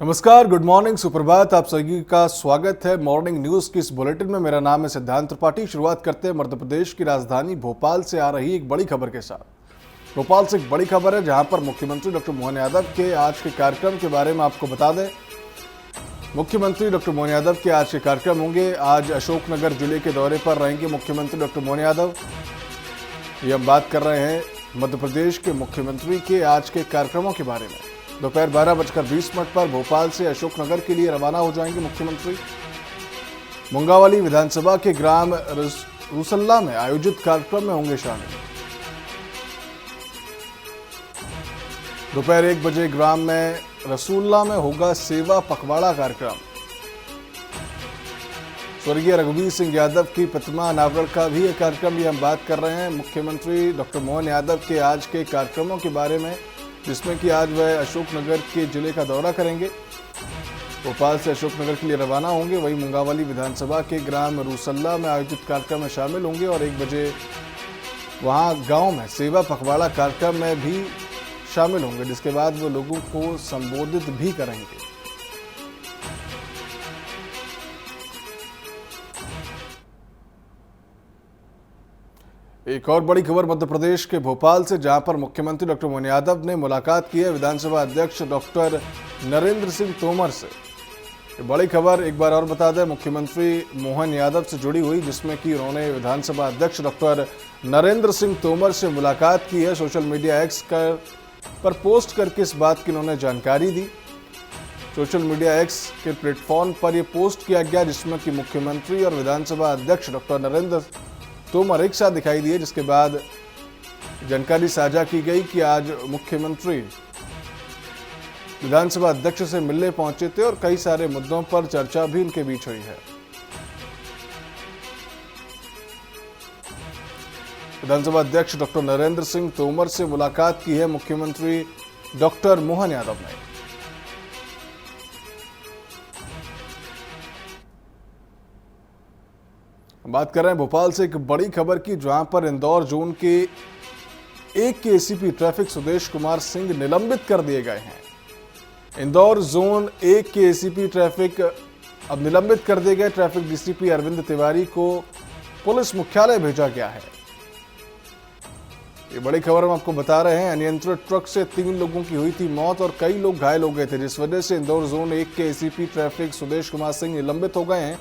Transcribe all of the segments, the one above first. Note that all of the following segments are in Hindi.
नमस्कार, गुड मॉर्निंग, सुप्रभात। आप सभी का स्वागत है मॉर्निंग न्यूज की इस बुलेटिन में। मेरा नाम है सिद्धांत त्रिपाठी। शुरुआत करते हैं मध्य प्रदेश की राजधानी भोपाल से आ रही एक बड़ी खबर के साथ। भोपाल से एक बड़ी खबर है जहां पर मुख्यमंत्री डॉक्टर मोहन यादव के आज के कार्यक्रम के बारे में आपको बता दें। मुख्यमंत्री डॉक्टर मोहन यादव के आज के कार्यक्रम होंगे। आज अशोकनगर जिले के दौरे पर रहेंगे मुख्यमंत्री डॉक्टर मोहन यादव। ये हम बात कर रहे हैं मध्य प्रदेश के मुख्यमंत्री के आज के कार्यक्रमों के बारे में। दोपहर 12:20 पर भोपाल से अशोकनगर के लिए रवाना हो जाएंगे मुख्यमंत्री। मुंगावली विधानसभा के ग्राम रूसल्ला में आयोजित कार्यक्रम में होंगे शामिल। दोपहर 1 बजे ग्राम में रसूल्ला में होगा सेवा पखवाड़ा कार्यक्रम। स्वर्गीय रघुवीर सिंह यादव की प्रतिमा अनावरण का भी यह कार्यक्रम, ये हम बात कर रहे हैं मुख्यमंत्री डॉक्टर मोहन यादव के आज के कार्यक्रमों के बारे में, जिसमें कि आज वह अशोकनगर के जिले का दौरा करेंगे। भोपाल से अशोकनगर के लिए रवाना होंगे। वहीं मुंगावली विधानसभा के ग्राम रूसल्ला में आयोजित कार्यक्रम में शामिल होंगे और 1 बजे वहां गांव में सेवा पखवाड़ा कार्यक्रम में भी शामिल होंगे, जिसके बाद वो लोगों को संबोधित भी करेंगे। एक और बड़ी खबर मध्य प्रदेश के भोपाल से, जहां पर मुख्यमंत्री डॉक्टर मोहन यादव ने मुलाकात की है विधानसभा अध्यक्ष डॉक्टर नरेंद्र सिंह तोमर से। ये बड़ी खबर एक बार और बता दें, मुख्यमंत्री मोहन यादव से जुड़ी हुई, जिसमें कि उन्होंने विधानसभा अध्यक्ष डॉक्टर नरेंद्र सिंह तोमर से मुलाकात की है। सोशल मीडिया एक्स पर पोस्ट करके इस बात की उन्होंने जानकारी दी। सोशल मीडिया एक्स के प्लेटफॉर्म पर यह पोस्ट किया गया, जिसमें कि मुख्यमंत्री और विधानसभा अध्यक्ष डॉक्टर नरेंद्र तोमर एक साथ दिखाई दिए, जिसके बाद जानकारी साझा की गई कि आज मुख्यमंत्री विधानसभा अध्यक्ष से मिलने पहुंचे थे और कई सारे मुद्दों पर चर्चा भी उनके बीच हुई है। विधानसभा अध्यक्ष डॉक्टर नरेंद्र सिंह तोमर से मुलाकात की है मुख्यमंत्री डॉक्टर मोहन यादव ने। बात कर रहे हैं भोपाल से एक बड़ी खबर की, जहां पर इंदौर जोन के एक के एसीपी ट्रैफिक सुदेश कुमार सिंह निलंबित कर दिए गए हैं। इंदौर जोन 1 के एसीपी ट्रैफिक अब निलंबित कर दिए गए। ट्रैफिक डीसीपी अरविंद तिवारी को पुलिस मुख्यालय भेजा गया है। ये बड़ी खबर हम आपको बता रहे हैं। अनियंत्रित ट्रक से 3 लोगों की हुई थी मौत और कई लोग घायल हो गए थे, जिस वजह से इंदौर जोन 1 के एसीपी ट्रैफिक सुदेश कुमार सिंह निलंबित हो गए हैं।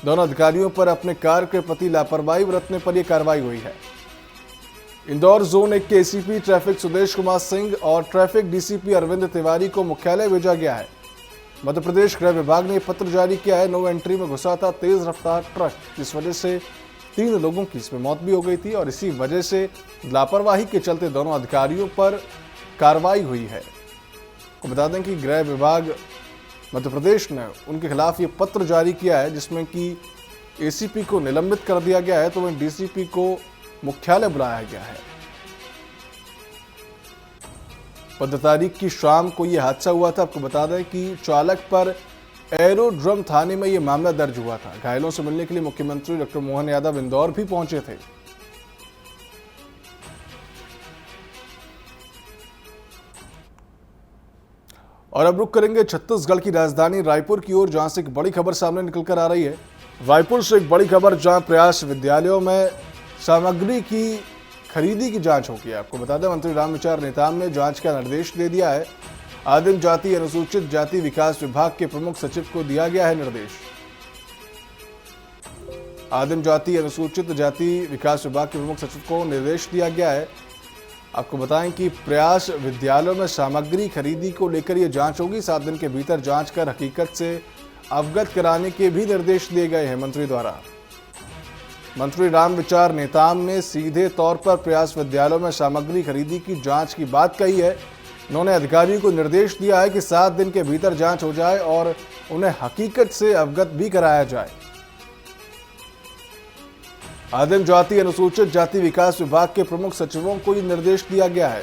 दोनों अधिकारियों पर अपने कार्य के प्रति लापरवाही बरतने पर यह कार्रवाई हुई है। इंदौर जोन 1 के एसीपी ट्रैफिक सुदेश कुमार सिंह और ट्रैफिक डीसीपी अरविंद तिवारी को मुख्यालय भेजा गया है। मध्य प्रदेश गृह विभाग ने पत्र जारी किया है। नो एंट्री में घुसा था तेज रफ्तार ट्रक, जिस वजह से 3 लोगों की इसमें मौत भी हो गई थी और इसी वजह से लापरवाही के चलते दोनों अधिकारियों पर कार्रवाई हुई है। आपको बता दें कि गृह विभाग मध्य प्रदेश ने उनके खिलाफ ये पत्र जारी किया है, जिसमें कि एसीपी को निलंबित कर दिया गया है, तो वहीं डीसीपी को मुख्यालय बुलाया गया है। 15 तारीख की शाम को यह हादसा हुआ था। आपको बता दें कि चालक पर एरोड्रम थाने में यह मामला दर्ज हुआ था। घायलों से मिलने के लिए मुख्यमंत्री डॉक्टर मोहन यादव इंदौर भी पहुंचे थे। और अब रुक करेंगे छत्तीसगढ़ की राजधानी रायपुर की ओर, जहां से एक बड़ी खबर सामने निकलकर आ रही है। रायपुर से एक बड़ी खबर, जहां प्रयास विद्यालयों में सामग्री की खरीदी की जांच होगी। आपको बता दें, मंत्री रामविचार नेताम ने जांच का निर्देश दे दिया है। आदिम जाति अनुसूचित जाति विकास विभाग के प्रमुख सचिव को दिया गया है निर्देश। आदिम जाति अनुसूचित जाति विकास विभाग के प्रमुख सचिव को निर्देश दिया गया है। आपको बताएं कि प्रयास विद्यालयों में सामग्री खरीदी को लेकर यह जांच होगी। 7 दिन के भीतर जांच कर हकीकत से अवगत कराने के भी निर्देश दिए गए हैं मंत्री द्वारा। मंत्री रामविचार नेताम ने सीधे तौर पर प्रयास विद्यालयों में सामग्री खरीदी की जांच की बात कही है। उन्होंने अधिकारियों को निर्देश दिया है कि 7 दिन के भीतर जांच हो जाए और उन्हें हकीकत से अवगत भी कराया जाए। आदिम जाति अनुसूचित जाति विकास विभाग के प्रमुख सचिवों को ये निर्देश दिया गया है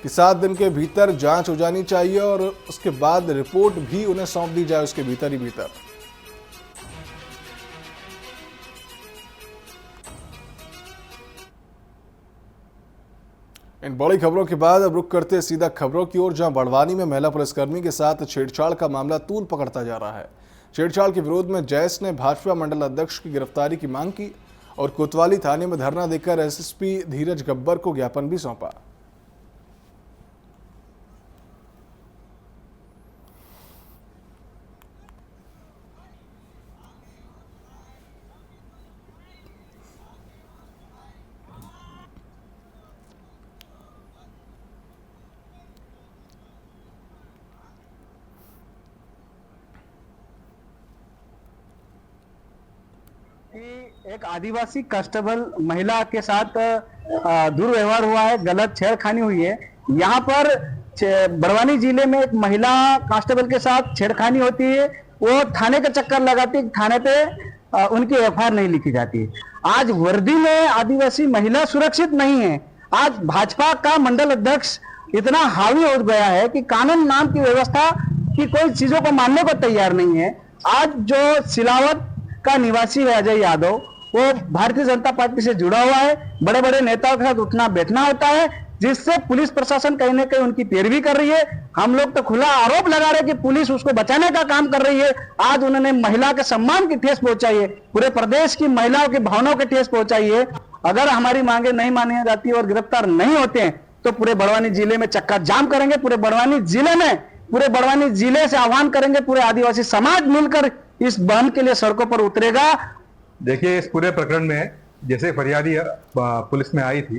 कि 7 दिन के भीतर जांच हो जानी चाहिए और उसके बाद रिपोर्ट भी उन्हें सौंप दी जाए उसके भीतर ही भीतर। इन बड़ी खबरों के बाद अब रुक करते सीधा खबरों की ओर, जहां बड़वानी में महिला पुलिसकर्मी के साथ छेड़छाड़ का मामला तूल पकड़ता जा रहा है। छेड़छाड़ के विरोध में जैस ने भाजपा मंडल अध्यक्ष की गिरफ्तारी की मांग की और कोतवाली थाने में धरना देकर एसएसपी धीरज गब्बर को ज्ञापन भी सौंपा। कि एक आदिवासी कांस्टेबल महिला के साथ दुर्व्यवहार हुआ है, गलत छेड़खानी हुई है। यहाँ पर बड़वानी जिले में एक महिला कांस्टेबल के साथ छेड़खानी होती है, वो थाने का चक्कर लगाती है, थाने पे उनकी एफआईआर नहीं लिखी जाती। आज वर्दी में आदिवासी महिला सुरक्षित नहीं है। आज भाजपा का मंडल अध्यक्ष इतना हावी हो गया है कि कानून नाम की व्यवस्था की कोई चीजों को मानने को तैयार नहीं है। आज जो सिलावट का निवासी है अजय यादव, वो भारतीय जनता पार्टी से जुड़ा हुआ है। बड़े बड़े नेताओं के साथ उठना बैठना होता है, जिससे पुलिस प्रशासन कहीं ना कहीं उनकी पैरवी कर रही है। हम लोग तो खुला आरोप लगा रहे कि पुलिस उसको बचाने का काम कर रही है। आज उन्होंने महिला के सम्मान की ठेस पहुंचाई है, पूरे प्रदेश की महिलाओं की भावनाओं की ठेस पहुंचाई है। अगर हमारी मांगे नहीं मानी जाती और गिरफ्तार नहीं होते हैं तो पूरे बड़वानी जिले में चक्का जाम करेंगे। पूरे बड़वानी जिले से आह्वान करेंगे, पूरे आदिवासी समाज मिलकर इस बंद के लिए सड़कों पर उतरेगा। देखिए, इस पूरे प्रकरण में जैसे फरियादी पुलिस में आई थी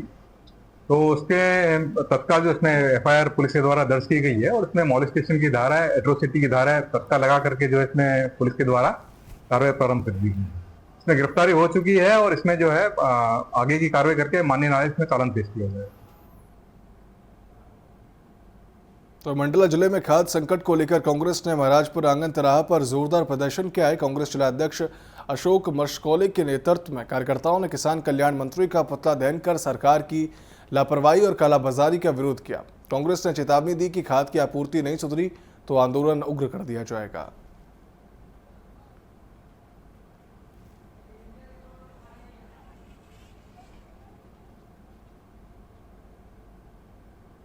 तो उसके तत्काल जो इसमें एफआईआर पुलिस के द्वारा दर्ज की गई है और इसमें मॉलेस्टेशन की धारा है, एट्रोसिटी की धारा है, तत्काल लगा करके जो इसमें पुलिस के द्वारा कार्रवाई प्रारंभ कर दी गई। इसमें गिरफ्तारी हो चुकी है और इसमें जो है आगे की कार्रवाई करके माननीय न्यायालय में चालान पेश किया जाए। तो मंडला जिले में खाद्य संकट को लेकर कांग्रेस ने महाराजपुर आंगन तिराहा पर जोरदार प्रदर्शन किया है। कांग्रेस जिला अध्यक्ष अशोक मशकोले के नेतृत्व में कार्यकर्ताओं ने किसान कल्याण मंत्री का पुतला दहन कर सरकार की लापरवाही और कालाबाजारी का विरोध किया। कांग्रेस ने चेतावनी दी कि खाद की आपूर्ति नहीं सुधरी तो आंदोलन उग्र कर दिया जाएगा।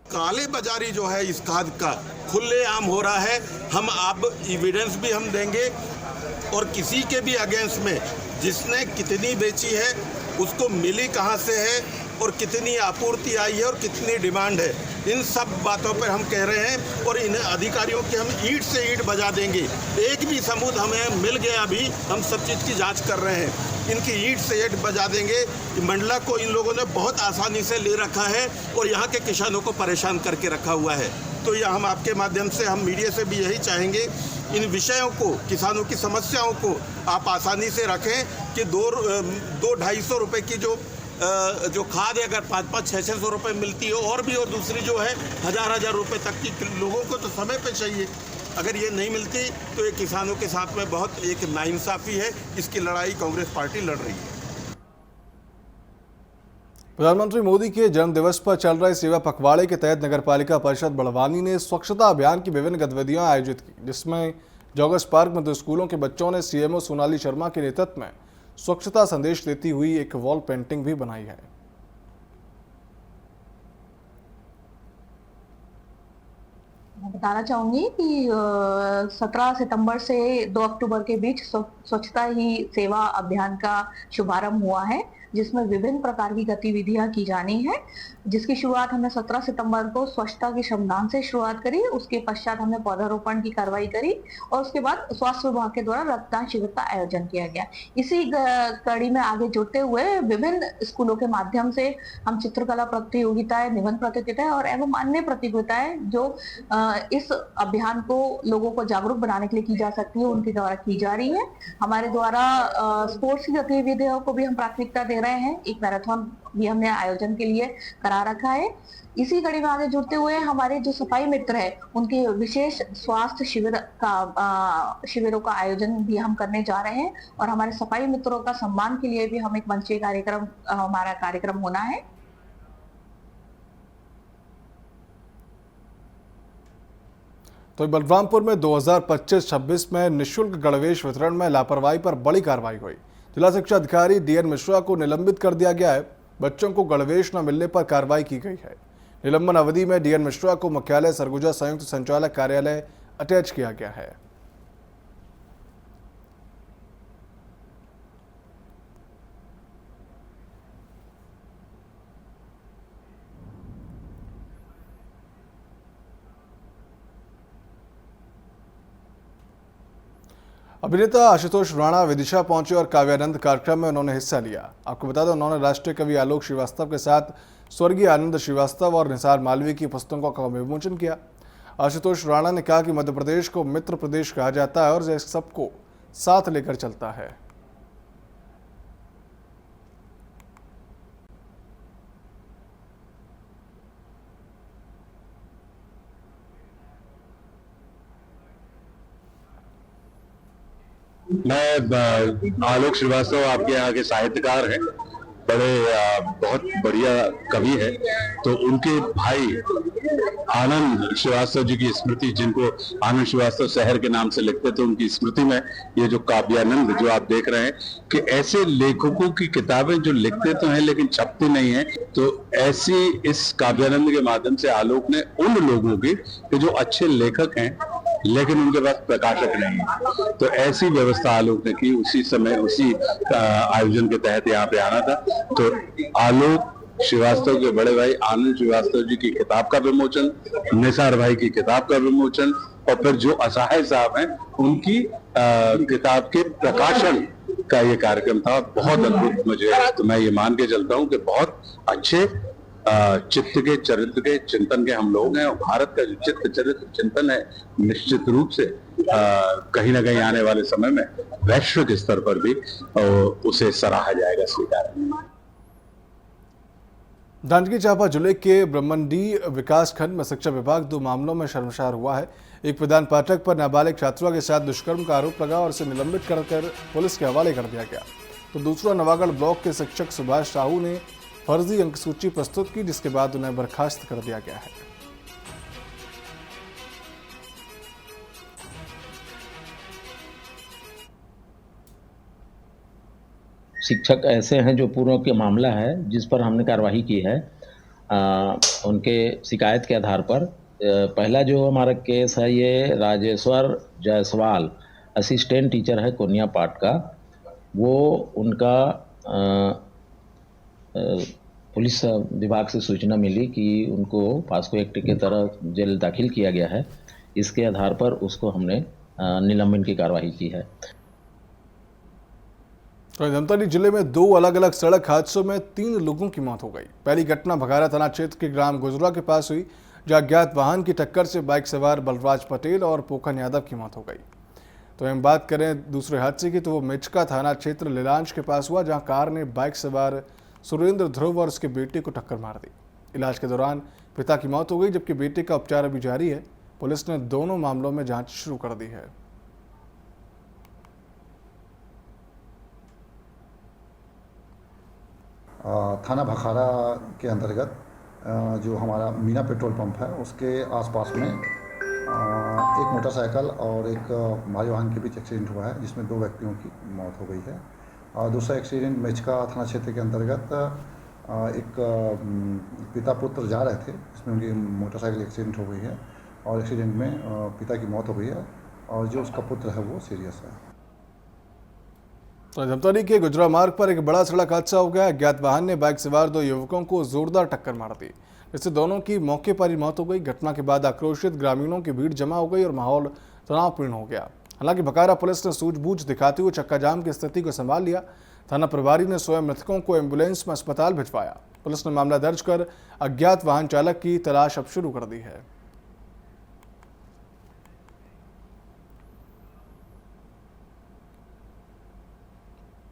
काले बाजारी जो है इस खाद का खुलेआम हो रहा है। हम अब एविडेंस भी हम देंगे और किसी के भी अगेंस्ट में जिसने कितनी बेची है, उसको मिली कहां से है और कितनी आपूर्ति आई है और कितनी डिमांड है, इन सब बातों पर हम कह रहे हैं। और इन अधिकारियों के हम ईंट से ईंट बजा देंगे। एक भी सबूत हमें मिल गया, अभी हम सब चीज़ की जांच कर रहे हैं, इनकी ईंट से ईंट बजा देंगे। मंडला को इन लोगों ने बहुत आसानी से ले रखा है और यहाँ के किसानों को परेशान करके रखा हुआ है। तो यह हम आपके माध्यम से, हम मीडिया से भी यही चाहेंगे, इन विषयों को, किसानों की समस्याओं को आप आसानी से रखें कि 200-250 रुपये की जो खाद है, अगर 500-600 रुपये मिलती है और दूसरी जो है 1000 रुपये तक की, लोगों को तो समय पे चाहिए। अगर ये नहीं मिलती तो ये किसानों के साथ में बहुत एक नाइंसाफ़ी है। इसकी लड़ाई कांग्रेस पार्टी लड़ रही है। प्रधानमंत्री मोदी के जन्मदिवस पर चल रहे सेवा पखवाड़े के तहत नगरपालिका परिषद बड़वानी ने स्वच्छता अभियान की विभिन्न गतिविधियां आयोजित की, जिसमें जॉगर्स पार्क में 2 स्कूलों के बच्चों ने सीएमओ सोनाली शर्मा के नेतृत्व में स्वच्छता संदेश देती हुई एक वॉल पेंटिंग भी बनाई है। मैं बताना चाहूंगी कि 17 सितंबर से 2 अक्टूबर के बीच स्वच्छता ही सेवा अभियान का शुभारंभ हुआ है, जिसमें विभिन्न प्रकार की गतिविधियां की जानी है। जिसकी शुरुआत हमने 17 सितंबर को स्वच्छता के श्रमदान से शुरुआत करी। उसके पश्चात हमने पौधारोपण की कार्रवाई करी और उसके बाद स्वास्थ्य विभाग के द्वारा रक्तदान शिविर का आयोजन किया गया। इसी कड़ी में आगे जुड़ते हुए विभिन्न स्कूलों के माध्यम से हम चित्रकला प्रतियोगिताएं, निबंध प्रतियोगिताएं और एवं अन्य प्रतियोगिताएं जो इस अभियान को लोगों को जागरूक बनाने के लिए की जा सकती है, उनके द्वारा की जा रही है। हमारे द्वारा स्पोर्ट्स की गतिविधियों को भी हम प्राथमिकता दे रहे हैं। एक मैराथन भी हमने आयोजन के लिए करा रखा है। इसी कड़ी में आगे जुड़ते हुए हमारे जो सफाई मित्र है, उनके विशेष स्वास्थ्य शिविरों का आयोजन भी हम करने जा रहे हैं और हमारे सफाई मित्रों का सम्मान के लिए भी हम एक मंचीय कार्यक्रम, हमारा कार्यक्रम होना है। तो बलरामपुर में 2025-26 में निःशुल्क गणवेश वितरण में लापरवाही पर बड़ी कार्रवाई हुई। जिला शिक्षा अधिकारी डीएन मिश्रा को निलंबित कर दिया गया है। बच्चों को गणवेश न मिलने पर कार्रवाई की गई है। निलंबन अवधि में डीएन मिश्रा को मुख्यालय सरगुजा संयुक्त संचालक कार्यालय अटैच किया गया है। अभिनेता आशुतोष राणा विदिशा पहुंचे और काव्यानंद कार्यक्रम में उन्होंने हिस्सा लिया। आपको बता दें, उन्होंने राष्ट्रीय कवि आलोक श्रीवास्तव के साथ स्वर्गीय आनंद श्रीवास्तव और निसार मालवीय की पुस्तकों का विमोचन किया। आशुतोष राणा ने कहा कि मध्य प्रदेश को मित्र प्रदेश कहा जाता है और यह सबको साथ लेकर चलता है। मैं आलोक श्रीवास्तव आपके यहाँ के साहित्यकार हैं, बहुत बढ़िया कवि है। तो उनके भाई आनंद श्रीवास्तव जी की स्मृति, जिनको आनंद श्रीवास्तव शहर के नाम से लिखते थे, उनकी स्मृति में ये जो काव्यानंद जो आप देख रहे हैं कि ऐसे लेखकों की किताबें जो लिखते तो हैं लेकिन छपती नहीं है, तो ऐसी इस काव्यानंद के माध्यम से आलोक ने उन लोगों की कि जो अच्छे लेखक हैं लेकिन उनके पास प्रकाशक नहीं है, तो ऐसी व्यवस्था आलोक ने की। उसी समय उसी आयोजन के तहत यहाँ पे आना था। तो आलोक श्रीवास्तव के बड़े भाई आनंद श्रीवास्तव जी की किताब का विमोचन, निसार भाई की किताब का विमोचन, और फिर जो असहाय साहब हैं उनकी किताब के प्रकाशन का ये कार्यक्रम था। बहुत अद्भुत, मुझे तो मैं ये मान के चलता हूँ कि बहुत अच्छे चित्त के चरित्र के चिंतन के हम लोग हैं, और भारत का जो चित्त चरित्र चिंतन है निश्चित रूप से कहीं ना कहीं आने वाले समय में वैश्विक स्तर पर भी उसे सराहा जाएगा, स्वीकार। जांजगीर चांपा जिले के ब्रह्मंडी विकास खंड में शिक्षा विभाग 2 मामलों में शर्मसार हुआ है। एक प्रधान पाठक पर नाबालिग छात्रा के साथ दुष्कर्म का आरोप लगा और उसे निलंबित कर पुलिस के हवाले कर दिया गया। तो दूसरा नवागढ़ ब्लॉक के शिक्षक सुभाष साहू ने फर्जी अंक सूची प्रस्तुत की, जिसके बाद उन्हें बर्खास्त कर दिया गया है। शिक्षक ऐसे हैं जो पूर्व के मामला है जिस पर हमने कार्रवाई की है। उनके शिकायत के आधार पर पहला जो हमारा केस है ये राजेश्वर जायसवाल असिस्टेंट टीचर है कोनिया पाठ का, वो उनका पुलिस विभाग से सूचना मिली कि उनको पास्को एक्ट के तहत जेल दाखिल किया गया है। इसके आधार पर उसको हमने निलंबन की कार्रवाई की है। तो धमतरी जिले में 2 अलग अलग सड़क हादसों में 3 लोगों की मौत हो गई। पहली घटना भगारा थाना क्षेत्र के ग्राम गुजरा के पास हुई, जहां अज्ञात वाहन की टक्कर से बाइक सवार बलराज पटेल और पोखन यादव की मौत हो गई। तो हम बात करें दूसरे हादसे की, तो वो मेचका थाना क्षेत्र लीलांज के पास हुआ, जहां कार ने बाइक सवार सुरेंद्र ध्रुव और उसके बेटे को टक्कर मार दी। इलाज के दौरान पिता की मौत हो गई, जबकि बेटे का उपचार अभी जारी है। पुलिस ने दोनों मामलों में जांच शुरू कर दी है। थाना भखारा के अंतर्गत जो हमारा मीना पेट्रोल पंप है उसके आसपास में एक मोटरसाइकिल और एक भारी वाहन के बीच एक्सीडेंट हुआ है, जिसमें 2 व्यक्तियों की मौत हो गई है। और दूसरा एक्सीडेंट मेचका थाना क्षेत्र के अंतर्गत एक पिता पुत्र जा रहे थे, जिसमें उनकी मोटरसाइकिल एक्सीडेंट हो गई है और एक्सीडेंट में पिता की मौत हो गई है और जो उसका पुत्र है वो सीरियस है। तो धमतरी के गुजरा मार्ग पर एक बड़ा सड़क हादसा हो गया। अज्ञात वाहन ने बाइक सवार 2 युवकों को जोरदार टक्कर मार दी, जिससे दोनों की मौके पर ही मौत हो गई। घटना के बाद आक्रोशित ग्रामीणों की भीड़ जमा हो गई और माहौल तनावपूर्ण हो गया। हालांकि बकारा पुलिस ने सूझबूझ दिखाते हुए चक्का जाम की स्थिति को संभाल लिया। थाना प्रभारी ने स्वयं मृतकों को एम्बुलेंस में अस्पताल भिजवाया। पुलिस ने मामला दर्ज कर अज्ञात वाहन चालक की तलाश अब शुरू कर दी है।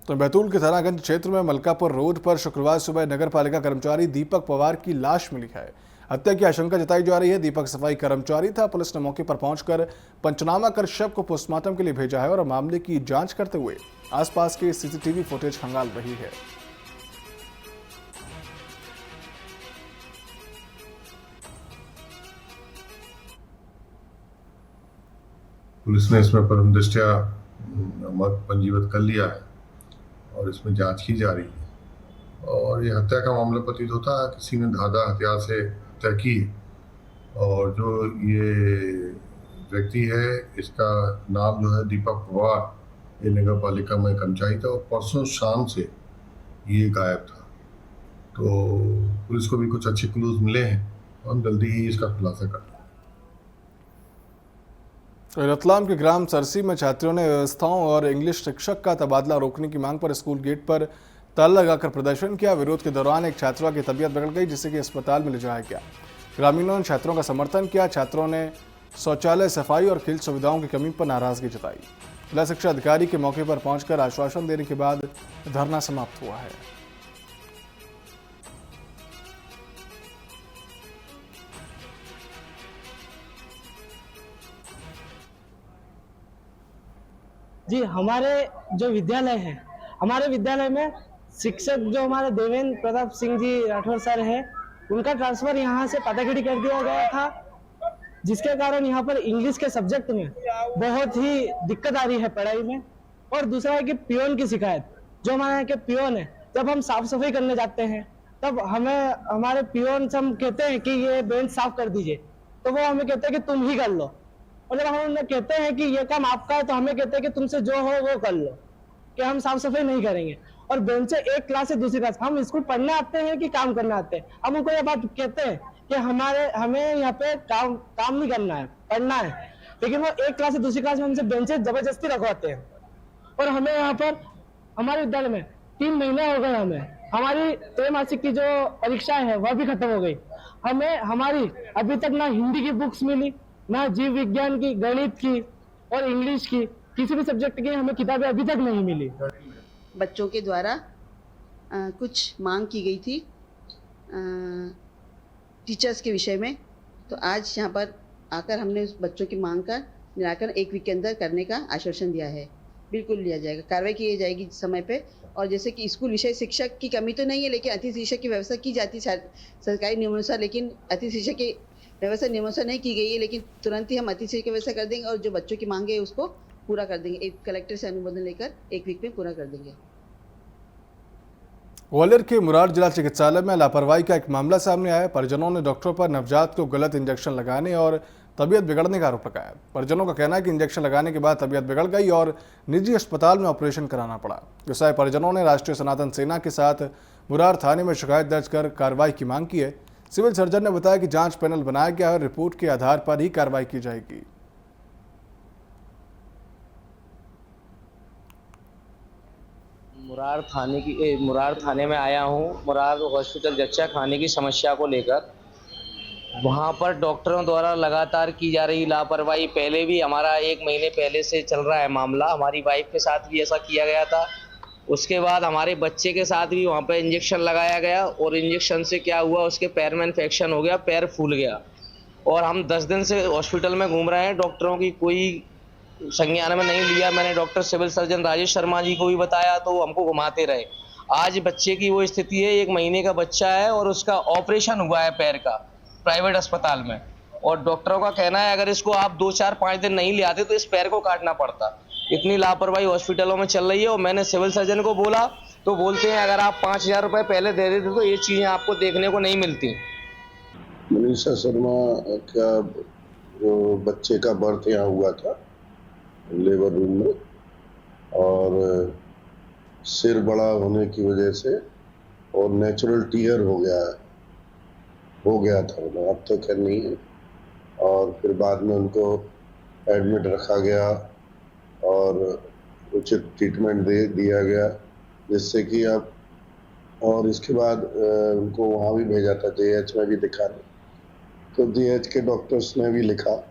तो बैतूल के थानागंज क्षेत्र में मलकापुर रोड पर शुक्रवार सुबह नगर पालिका कर्मचारी दीपक पवार की लाश मिली है। हत्या की आशंका जताई जा रही है। दीपक सफाई कर्मचारी था। पुलिस ने मौके पर पहुंचकर पंचनामा कर शव को पोस्टमार्टम के लिए भेजा है और मामले की जांच करते हुए आसपास के सीसीटीवी फुटेज खंगाल रही है। पुलिस ने इसमें प्रथम दृष्टया पंजीबद्ध कर लिया है और इसमें जांच की जा रही है। और ये हत्या का मामला प्रतीत होता है किसी ने धारदार हथियार से हत्या की है। और जो ये व्यक्ति है इसका नाम जो है दीपक पवार, ये नगर पालिका में कर्मचारी था और परसों शाम से ये गायब था। तो पुलिस को भी कुछ अच्छे क्लूज मिले हैं और हम जल्दी ही इसका खुलासा करेंगे। रतलाम के ग्राम सरसी में छात्रों ने व्यवस्थाओं और इंग्लिश शिक्षक का तबादला रोकने की मांग पर स्कूल गेट पर ताला लगाकर प्रदर्शन किया। विरोध के दौरान एक छात्रा की तबीयत बिगड़ गई, जिसे कि अस्पताल में ले जाया गया। ग्रामीणों ने छात्रों का समर्थन किया। छात्रों ने शौचालय, सफाई और खेल सुविधाओं की कमी पर नाराजगी जताई। जिला शिक्षा अधिकारी के मौके पर पहुंचकर आश्वासन देने के बाद धरना समाप्त हुआ है। जी, हमारे जो विद्यालय है, हमारे विद्यालय में शिक्षक जो हमारे देवेंद्र प्रताप सिंह जी राठौर सर हैं, उनका ट्रांसफर यहाँ से पाताखेड़ी कर दिया गया था, जिसके कारण यहाँ पर इंग्लिश के सब्जेक्ट में बहुत ही दिक्कत आ रही है पढ़ाई में। और दूसरा है कि पियोन की शिकायत, जो हमारे यहाँ के पियोन है, जब हम साफ सफाई करने जाते हैं तब हमें हमारे पियोन से हम कहते हैं कि ये बेंच साफ कर दीजिए, तो वो हमें कहते हैं कि तुम ही कर लो। और जब हम उन्हें कहते हैं कि ये काम आपका है तो हमें कहते हैं कि तुमसे जो हो वो कर लो, कि हम साफ सफाई नहीं करेंगे। और बेंचे एक क्लास से दूसरी क्लास, हम स्कूल पढ़ने आते हैं कि काम करने आते हैं। हम उनको ये बात कहते हैं कि हमें यहाँ पे काम नहीं करना है, पढ़ना है, लेकिन वो एक क्लास से दूसरी क्लास में हमसे बेंचेस जबरदस्ती रखवाते हैं। और हमें यहाँ पर हमारे विद्यालय में 3 महीने हो गए, हमारी त्रैमासिक की जो परीक्षा है वह भी खत्म हो गई। हमारी अभी तक ना हिंदी की बुक्स मिली, ना जीव विज्ञान की, गणित की और इंग्लिश की, किसी भी सब्जेक्ट की हमें किताबें अभी तक नहीं मिली। बच्चों के द्वारा कुछ मांग की गई थी टीचर्स के विषय में, तो आज यहाँ पर आकर हमने उस बच्चों की मांग का निराकरण 1 वीक के अंदर करने का आश्वासन दिया है। बिल्कुल लिया जाएगा, कार्रवाई की जाएगी समय पे। और जैसे कि स्कूल विषय शिक्षक की कमी तो नहीं है, लेकिन अतिथि शिक्षक की व्यवस्था की जाती है सरकारी नियमानुसार, लेकिन अतिथि शिक्षक की व्यवस्था नियमानुसार नहीं की गई है। लेकिन तुरंत ही हम अतिथि शिक्षक की व्यवस्था कर देंगे और जो बच्चों की मांग है उसको पूरा कर देंगे। एक कलेक्टर से अनुमोदन लेकर 1 वीक में पूरा कर देंगे। ग्वालियर के मुरार जिला चिकित्सालय में लापरवाही का एक मामला सामने आया। परिजनों ने डॉक्टरों पर नवजात को गलत इंजेक्शन लगाने और तबीयत बिगड़ने का आरोप लगाया। परिजनों का कहना है कि इंजेक्शन लगाने के बाद तबीयत बिगड़ गई और निजी अस्पताल में ऑपरेशन कराना पड़ा। गुस्साए परिजनों ने राष्ट्रीय सनातन सेना के साथ मुरार थाने में शिकायत दर्ज कर कार्रवाई की मांग की है। सिविल सर्जन ने बताया कि जांच पैनल बनाया गया है, रिपोर्ट के आधार पर ही कार्रवाई की जाएगी। मुरार थाने में आया हूँ, मुरार हॉस्पिटल जच्चा खाने की समस्या को लेकर। वहाँ पर डॉक्टरों द्वारा लगातार की जा रही लापरवाही, पहले भी हमारा 1 महीने पहले से चल रहा है मामला। हमारी वाइफ के साथ भी ऐसा किया गया था। उसके बाद हमारे बच्चे के साथ भी वहाँ पे इंजेक्शन लगाया गया और इंजेक्शन से क्या हुआ, उसके पैर में इन्फेक्शन हो गया, पैर फूल गया। और हम 10 दिन से हॉस्पिटल में घूम रहे हैं, डॉक्टरों की कोई संज्ञान में नहीं लिया। मैंने doctor civil surgeon Rajesh Sharma ji को भी बताया तो हमको घुमाते रहे। आज बच्चे की वो स्थिति है, 1 महीने का बच्चा है और उसका ऑपरेशन हुआ है पैर का प्राइवेट अस्पताल में। और डॉक्टरों का कहना है अगर इसको आप 2, 4, 5 दिन नहीं ले आते तो इस पैर को काटना पड़ता। इतनी लापरवाही हॉस्पिटलों में चल रही है। और मैंने सिविल सर्जन को बोला तो बोलते हैं अगर आप 5,000 रुपए पहले दे देते तो ये चीजें आपको देखने को नहीं मिलती। मनीषा शर्मा का जो बच्चे का बर्थ यहाँ हुआ था लेबर रूम में, और सिर बड़ा होने की वजह से और नेचुरल टीयर हो गया था उन्हें, अब तो खैर नहीं है। और फिर बाद में उनको एडमिट रखा गया और उचित ट्रीटमेंट दिया गया, जिससे कि अब, और इसके बाद उनको वहाँ भी भेजा था जेएच में भी दिखाने, तो जेएच के डॉक्टर्स ने भी लिखा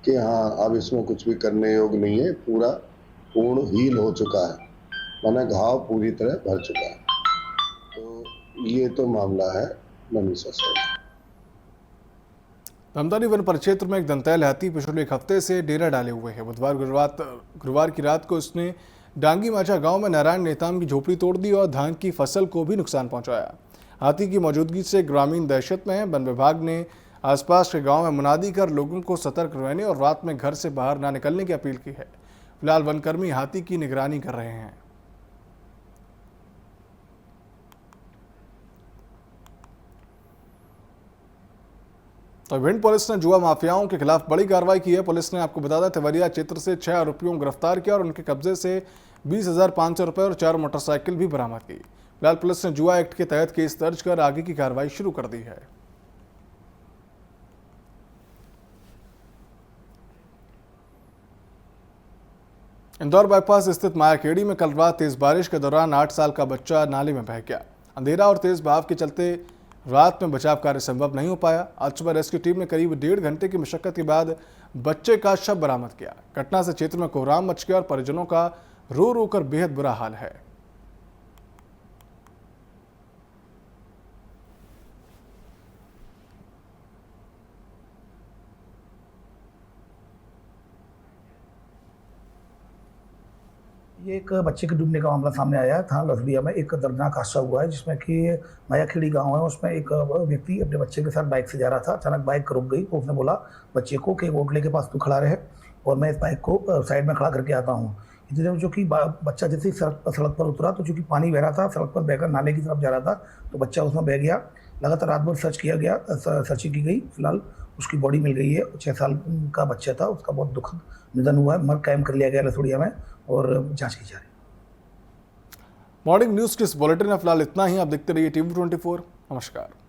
कि हाँ अब इसमें कुछ भी करने योग्य नहीं है, पूर्ण हील हो चुका है, माना घाव पूरी तरह भर चुका है। तो ये तो मामला है मनीषा से। धमदारी वन परिक्षेत्र में एक दंतैल हाथी पिछले 1 हफ्ते से डेरा डाले हुए है। गुरुवार की रात को उसने डांगी माचा गांव में नारायण नेताम की झोपड़ी तोड़ दी और धान की फसल को भी नुकसान पहुंचाया। हाथी की मौजूदगी से ग्रामीण दहशत में है। वन विभाग ने आसपास के गांव में मुनादी कर लोगों को सतर्क रहने और रात में घर से बाहर न निकलने की अपील की है। फिलहाल वनकर्मी हाथी की निगरानी कर रहे हैं। तो भिंड पुलिस ने जुआ माफियाओं के खिलाफ बड़ी कार्रवाई की है। पुलिस ने आपको बता दें तेवरिया क्षेत्र से 6 आरोपियों को गिरफ्तार किया और उनके कब्जे से 20,500 रुपये और 4 मोटरसाइकिल भी बरामद की। फिलहाल पुलिस ने जुआ एक्ट के तहत केस दर्ज कर आगे की कार्रवाई शुरू कर दी है। इंदौर बाईपास स्थित मायाखेड़ी में कल रात तेज बारिश के दौरान 8 साल का बच्चा नाले में बह गया। अंधेरा और तेज बहाव के चलते रात में बचाव कार्य संभव नहीं हो पाया। आज सुबह रेस्क्यू टीम ने करीब 1.5 घंटे की मशक्कत के बाद बच्चे का शव बरामद किया। घटना से क्षेत्र में कोहराम मच गया और परिजनों का रो रो कर बेहद बुरा हाल है। ये एक बच्चे के डूबने का मामला सामने आया है। थाना लसड़िया में एक दर्दनाक हादसा हुआ है जिसमें कि मायाखेड़ी गांव है, उसमें एक व्यक्ति अपने बच्चे के साथ बाइक से जा रहा था। अचानक बाइक रुक गई तो उसने बोला बच्चे को कि होटले के पास तू खड़ा रहे और मैं इस बाइक को साइड में खड़ा करके आता हूँ। इतने में जो कि बच्चा जैसे ही सड़क पर उतरा तो चूँकि पानी बह रहा था, सड़क पर बहकर नाले की तरफ जा रहा था तो बच्चा उसमें बह गया। लगातार रात भर सर्च किया गया, सर्चिंग की गई। फिलहाल उसकी बॉडी मिल गई है। 6 साल का बच्चा था, उसका बहुत दुखद निधन हुआ है। मर्ग कायम कर लिया गया लसोड़िया में और जांच की जा रही है। मॉर्निंग न्यूज़ के इस बुलेटिन में फिलहाल इतना ही। आप देखते रहिए TV24। नमस्कार।